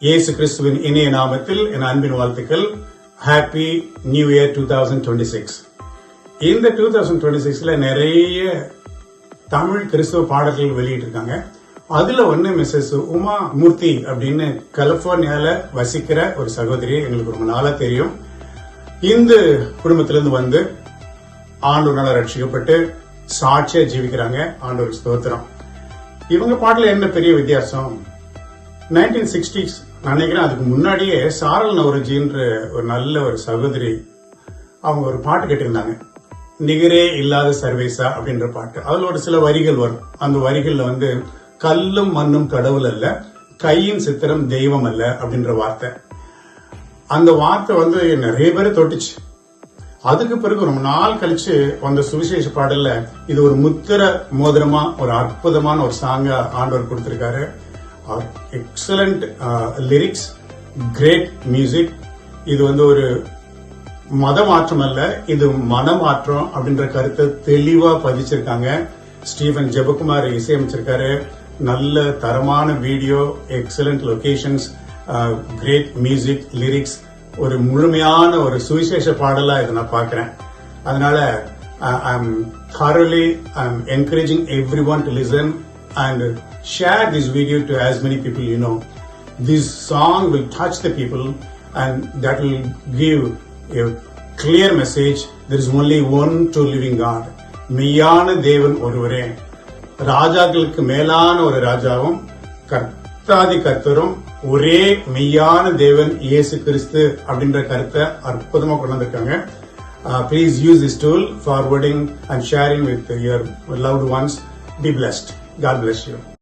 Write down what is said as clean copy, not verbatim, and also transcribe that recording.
இயேசு கிறிஸ்துவின் இனிய நாமத்தில் என் அன்பின் வாழ்த்துக்கள். Happy new year 2026. இந்த 2026ல நிறைய தமிழ் கிறிஸ்துவ பாடல்கள் வெளியிட்டிருக்காங்க. அதுல ஒண்ணு மிஸ்ஸஸ் உமா மூர்த்தி அப்படின்னு கலிபோர்னியால வசிக்கிற ஒரு சகோதரி எங்களுக்கு ரொம்ப நாளா தெரியும். இந்த குடும்பத்திலிருந்து வந்து ஆண்டவரால ரட்சிக்கப்பட்டு சாட்சியா ஜீவிக்கிறாங்க. ஆண்டவர் ஸ்தோத்திரம். இவங்க பாட்டுல என்ன பெரிய வித்தியாசம்? 1960s நினைக்கிறேன், அதுக்கு முன்னாடியே சாரல் நவரஜின்ற ஒரு நல்ல ஒரு சகோதரி அவங்க ஒரு பாட்டு கேட்டிருந்தாங்க, நிகரே இல்லாத சர்வேசா அப்படின்ற பாட்டு. அதுல ஒரு சில வரிகள் வரும். அந்த வரிகள்ல வந்து கல்லும் மண்ணும் கடவுள் அல்ல, கையின் சித்திரம் தெய்வம் அல்ல அப்படின்ற வார்த்தை. அந்த வார்த்தை வந்து நிறைய பேரை தொட்டுச்சு. அதுக்கு பிறகு ரொம்ப நாள் கழிச்சு அந்த சுவிசேஷ பாடல்ல இது ஒரு முத்திர மோதிரமா ஒரு அற்புதமான ஒரு சாங்கா ஆண்டவர் கொடுத்திருக்காரு. Excellent lyrics, great music. இது வந்து ஒரு மத மாற்றம் அல்ல, இது மனமாற்றம் அப்படின்ற கருத்தை தெளிவா பதிச்சிருக்காங்க. ஸ்டீபன் ஜெபகுமார் இசையமைச்சிருக்காரு. நல்ல தரமான video, excellent locations, great music, lyrics. ஒரு முழுமையான ஒரு சுவிசேஷ பாடலா இதை நான் பார்க்கிறேன். அதனால I'm thoroughly encouraging everyone to listen and share this video to as many people you know. This song will touch the people and that will give a clear message. There is only one true living God. மெய்யான தேவன் ஒருவரே, ராஜாக்களுக்கு மேலான ஒரு ராஜாவும் கர்த்தாதி கர்த்தரும் ஒரே மெய்யான தேவன் இயேசு கிறிஸ்து அப்படின்ற கருத்தை அற்புதமா கொண்டு வந்திருக்காங்க. Please use this tool, forwarding and sharing with your loved ones. Be blessed. God bless you.